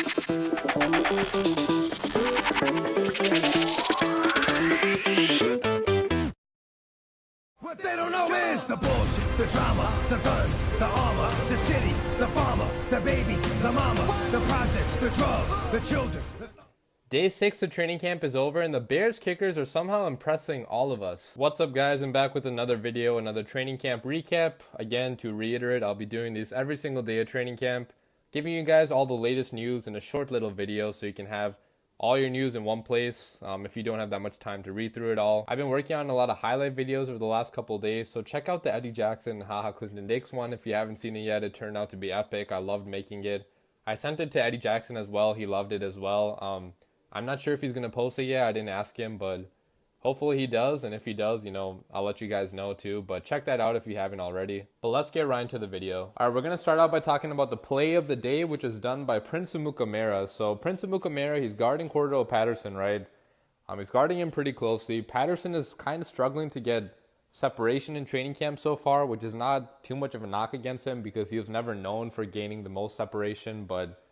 What they don't know is the bullshit, the drama, the guns, the armor, the city, the farmer, the babies, the mama, the projects, the drugs, the children. Day 6 of training camp is over and the Bears kickers are somehow impressing all of us. What's up guys, I'm back with another video, another training camp recap. Again, to reiterate, I'll be doing these every single day of training camp, giving you guys all the latest news in a short little video so you can have all your news in one place if you don't have that much time to read through it all. I've been working on a lot of highlight videos over the last couple of days, so check out the Eddie Jackson Haha Clinton Dix one if you haven't seen it yet. It turned out to be epic. I loved making it. I sent it to Eddie Jackson as well. He loved it as well. I'm not sure if he's going to post it yet. I didn't ask him, but hopefully he does. And if he does, I'll let you guys know too. But check that out if you haven't already. But let's get right into the video. All right, we're going to start out by talking about the play of the day, which is done by Prince Amukamara. So Prince Amukamara, he's guarding Cordell Patterson, right? He's guarding him pretty closely. Patterson is kind of struggling to get separation in training camp so far, which is not too much of a knock against him because he was never known for gaining the most separation, but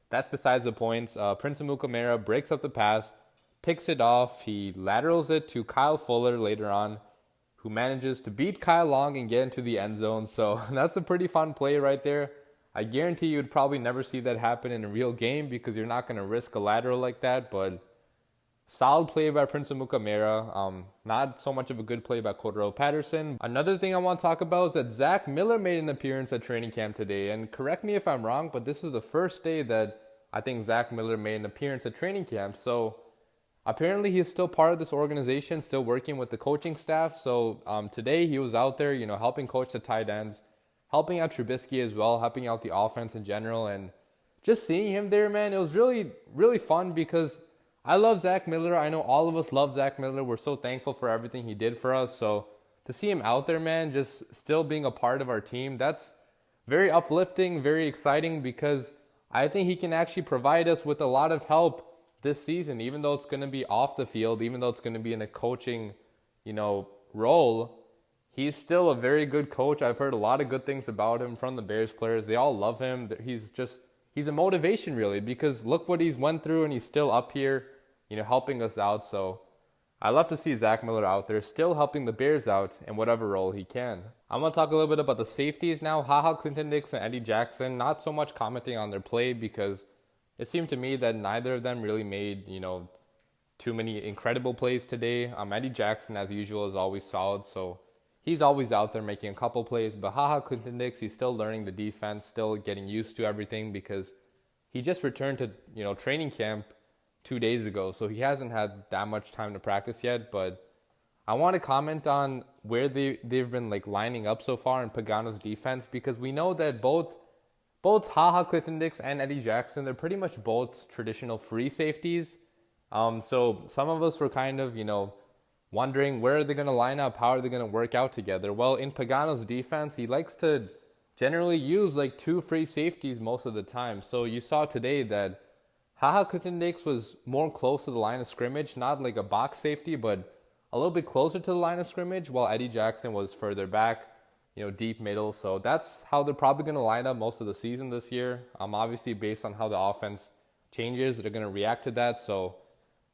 that's besides the point. Prince Amukamara breaks up the pass, picks it off. He laterals it to Kyle Fuller later on, who manages to beat Kyle Long and get into the end zone. So that's a pretty fun play right there. I guarantee you would probably never see that happen in a real game because you're not going to risk a lateral like that. But solid play by Prince Amukamara. Not so much of a good play by Cordell Patterson. Another thing I want to talk about is that Zach Miller made an appearance at training camp today. And correct me if I'm wrong, but this is the first day that I think Zach Miller made an appearance at training camp. So apparently he's still part of this organization, still working with the coaching staff. So today he was out there, helping coach the tight ends, helping out Trubisky as well, helping out the offense in general. And just seeing him there, man, it was really, really fun because I love Zach Miller. I know all of us love Zach Miller. We're so thankful for everything he did for us. So to see him out there, man, just still being a part of our team, that's very uplifting, very exciting because I think he can actually provide us with a lot of help this season, even though it's going to be off the field, even though it's going to be in a coaching, role. He's still a very good coach. I've heard a lot of good things about him from the Bears players. They all love him. He's a motivation really because look what he's went through and he's still up here, helping us out. So I love to see Zach Miller out there still helping the Bears out in whatever role he can. I'm going to talk a little bit about the safeties now. Haha Clinton Dix and Eddie Jackson, not so much commenting on their play because it seemed to me that neither of them really made, too many incredible plays today. Eddie Jackson, as usual, is always solid, so he's always out there making a couple plays. But Haha Clinton Dix, he's still learning the defense, still getting used to everything because he just returned to, training camp 2 days ago, so he hasn't had that much time to practice yet. But I want to comment on where they've been lining up so far in Pagano's defense because we know that both Haha Clinton Dix and Eddie Jackson, they're pretty much both traditional free safeties. So some of us were kind of, wondering where are they going to line up, how are they going to work out together. Well, in Pagano's defense, he likes to generally use two free safeties most of the time. So you saw today that Haha Clinton Dix was more close to the line of scrimmage, not like a box safety, but a little bit closer to the line of scrimmage, while Eddie Jackson was further back, deep middle. So that's how they're probably going to line up most of the season this year. Obviously, based on how the offense changes, they're going to react to that. So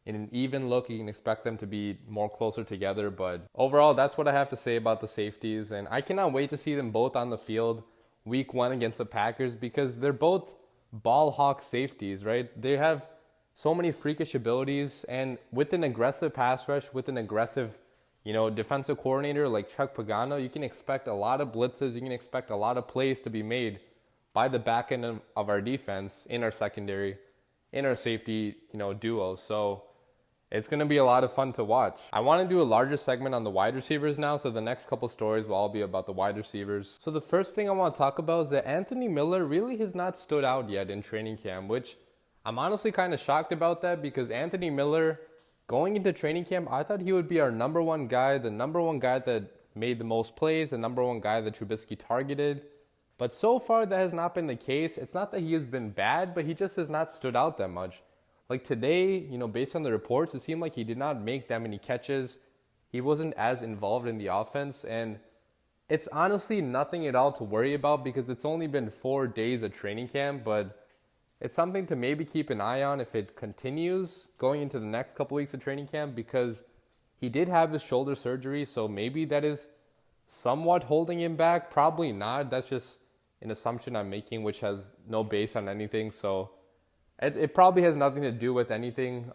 in an even look, you can expect them to be more closer together. But overall, that's what I have to say about the safeties. And I cannot wait to see them both on the field week 1 against the Packers because they're both ball hawk safeties, right? They have so many freakish abilities, and with an aggressive pass rush, with an aggressive, defensive coordinator like Chuck Pagano, you can expect a lot of blitzes, you can expect a lot of plays to be made by the back end of our defense, in our secondary, in our safety, duo. So it's going to be a lot of fun to watch. I want to do a larger segment on the wide receivers now, so the next couple stories will all be about the wide receivers. So the first thing I want to talk about is that Anthony Miller really has not stood out yet in training camp, which I'm honestly kind of shocked about that because Anthony Miller, going into training camp, I thought he would be our number one guy, the number one guy that made the most plays, the number one guy that Trubisky targeted. But so far, that has not been the case. It's not that he has been bad, but he just has not stood out that much. Like today, based on the reports, it seemed like he did not make that many catches. He wasn't as involved in the offense, and it's honestly nothing at all to worry about because it's only been 4 days of training camp, but it's something to maybe keep an eye on if it continues going into the next couple weeks of training camp, because he did have his shoulder surgery, so maybe that is somewhat holding him back. Probably not. That's just an assumption I'm making, which has no base on anything. So it probably has nothing to do with anything.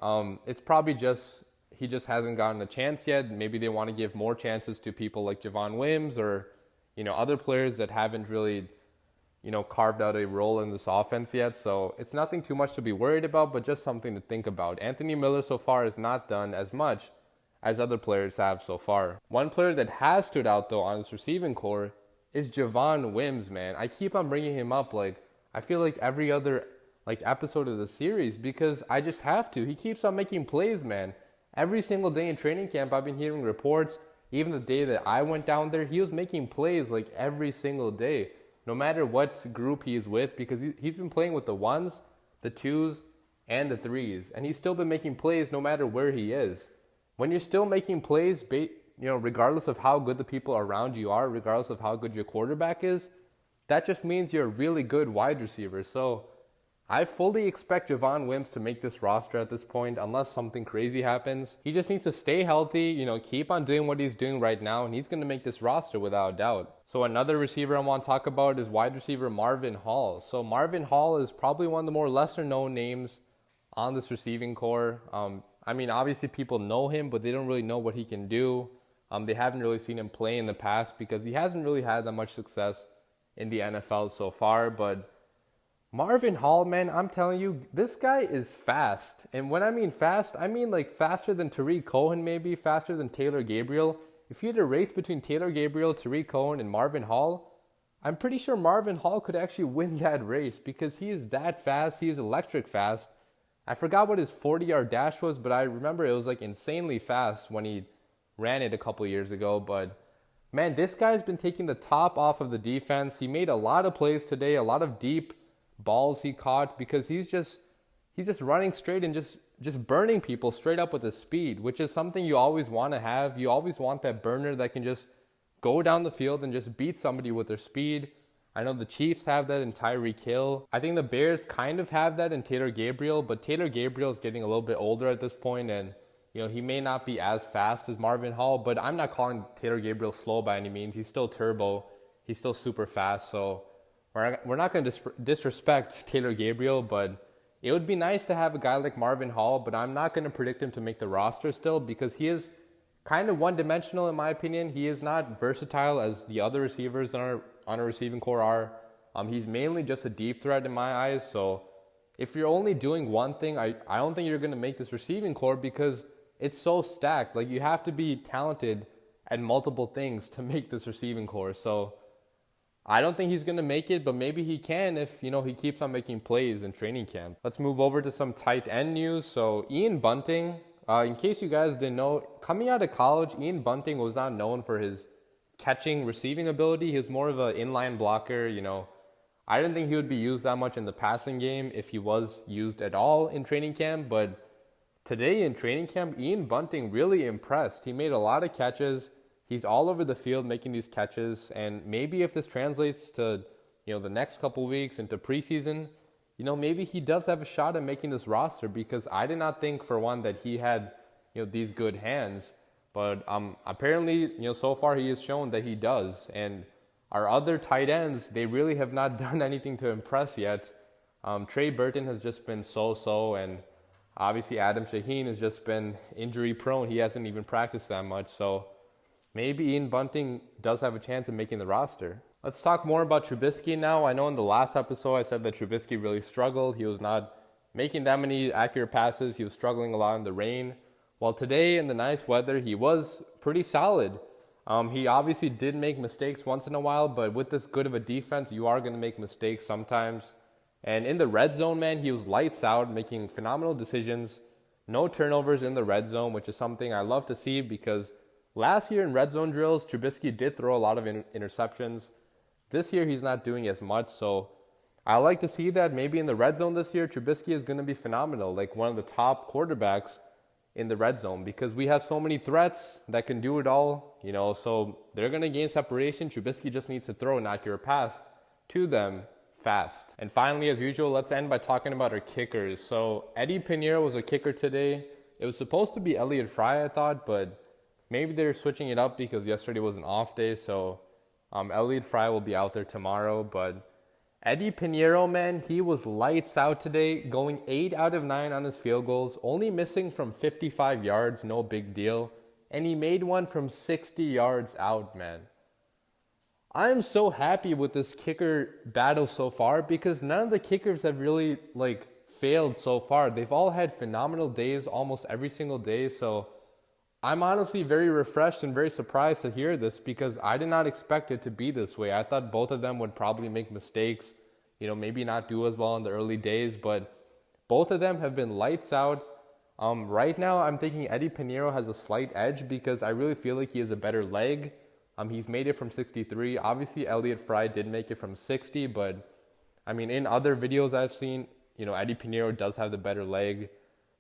It's probably just he just hasn't gotten a chance yet. Maybe they want to give more chances to people like Javon Wims or, other players that haven't really, carved out a role in this offense yet. So it's nothing too much to be worried about, but just something to think about. Anthony Miller so far has not done as much as other players have so far. One player that has stood out, though, on this receiving core is Javon Wims, man. I keep on bringing him up, I feel like every other, episode of the series, because I just have to. He keeps on making plays, man. Every single day in training camp, I've been hearing reports. Even the day that I went down there, he was making plays, every single day, no matter what group he is with, because he's been playing with the ones, the twos, and the threes, and he's still been making plays no matter where he is. When you're still making plays, regardless of how good the people around you are, regardless of how good your quarterback is, that just means you're a really good wide receiver. So I fully expect Javon Wims to make this roster at this point, unless something crazy happens. He just needs to stay healthy, keep on doing what he's doing right now, and he's going to make this roster without a doubt. So another receiver I want to talk about is wide receiver Marvin Hall. So Marvin Hall is probably one of the more lesser known names on this receiving core. Obviously people know him, but they don't really know what he can do. They haven't really seen him play in the past because he hasn't really had that much success in the NFL so far. But Marvin Hall, man, I'm telling you, this guy is fast. And when I mean fast, I mean faster than Tariq Cohen, maybe faster than Taylor Gabriel. If you had a race between Taylor Gabriel, Tariq Cohen, and Marvin Hall, I'm pretty sure Marvin Hall could actually win that race because he is that fast. He is electric fast. I forgot what his 40-yard dash was, but I remember it was insanely fast when he ran it a couple years ago. But man, this guy's been taking the top off of the defense. He made a lot of plays today, a lot of deep balls he caught, because he's just running straight and just burning people straight up with his speed, which is something you always want to have. You always want that burner that can just go down the field and just beat somebody with their speed. I know the Chiefs have that in Tyreek Hill. I think the Bears kind of have that in Taylor Gabriel, but Taylor Gabriel is getting a little bit older at this point, and he may not be as fast as Marvin Hall, but I'm not calling Taylor Gabriel slow by any means. He's still turbo. He's still super fast, so we're not going to disrespect Taylor Gabriel, but it would be nice to have a guy like Marvin Hall, but I'm not going to predict him to make the roster still because he is kind of one-dimensional in my opinion. He is not versatile as the other receivers on our receiving core are. He's mainly just a deep threat in my eyes, so if you're only doing one thing, I don't think you're going to make this receiving core because it's so stacked. You have to be talented at multiple things to make this receiving core, so I don't think he's going to make it, but maybe he can if, he keeps on making plays in training camp. Let's move over to some tight end news. So Ian Bunting, in case you guys didn't know, coming out of college, Ian Bunting was not known for his catching, receiving ability. He was more of an inline blocker. I didn't think he would be used that much in the passing game if he was used at all in training camp. But today in training camp, Ian Bunting really impressed. He made a lot of catches. He's all over the field making these catches, and maybe if this translates to, the next couple weeks into preseason, maybe he does have a shot at making this roster because I did not think for one that he had, these good hands, but apparently, so far he has shown that he does. And our other tight ends, they really have not done anything to impress yet. Trey Burton has just been so-so, and obviously Adam Shaheen has just been injury prone. He hasn't even practiced that much, so maybe Ian Bunting does have a chance of making the roster. Let's talk more about Trubisky now. I know in the last episode I said that Trubisky really struggled. He was not making that many accurate passes. He was struggling a lot in the rain. Well, today in the nice weather, he was pretty solid. He obviously did make mistakes once in a while, but with this good of a defense, you are going to make mistakes sometimes. And in the red zone, man, he was lights out, making phenomenal decisions. No turnovers in the red zone, which is something I love to see because last year in red zone drills, Trubisky did throw a lot of interceptions. This year, he's not doing as much, so I like to see that maybe in the red zone this year, Trubisky is going to be phenomenal, like one of the top quarterbacks in the red zone because we have so many threats that can do it all, so they're going to gain separation. Trubisky just needs to throw an accurate pass to them fast. And finally, as usual, let's end by talking about our kickers. So Eddy Pineiro was a kicker today. It was supposed to be Elliott Fry, I thought, but maybe they're switching it up because yesterday was an off day. So Elliott Fry will be out there tomorrow. But Eddy Pineiro, man, he was lights out today, going 8 out of 9 on his field goals, only missing from 55 yards, no big deal. And he made one from 60 yards out, man. I am so happy with this kicker battle so far because none of the kickers have really failed so far. They've all had phenomenal days almost every single day. So I'm honestly very refreshed and very surprised to hear this because I did not expect it to be this way. I thought both of them would probably make mistakes, maybe not do as well in the early days, but both of them have been lights out. Right now, I'm thinking Eddy Pineiro has a slight edge because I really feel like he has a better leg. He's made it from 63. Obviously, Elliott Fry did make it from 60, but I mean, in other videos I've seen, Eddy Pineiro does have the better leg.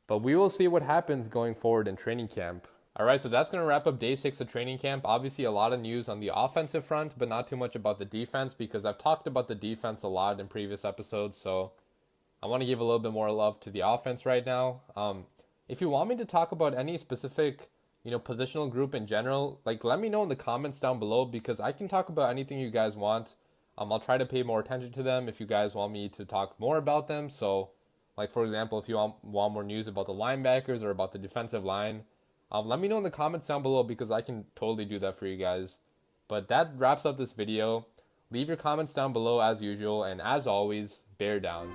But we will see what happens going forward in training camp. All right, so that's going to wrap up day 6 of training camp. Obviously, a lot of news on the offensive front, but not too much about the defense because I've talked about the defense a lot in previous episodes. So I want to give a little bit more love to the offense right now. If you want me to talk about any specific positional group in general, let me know in the comments down below because I can talk about anything you guys want. I'll try to pay more attention to them if you guys want me to talk more about them. So, for example, if you want more news about the linebackers or about the defensive line, let me know in the comments down below because I can totally do that for you guys. But that wraps up this video. Leave your comments down below as usual, and as always, bear down.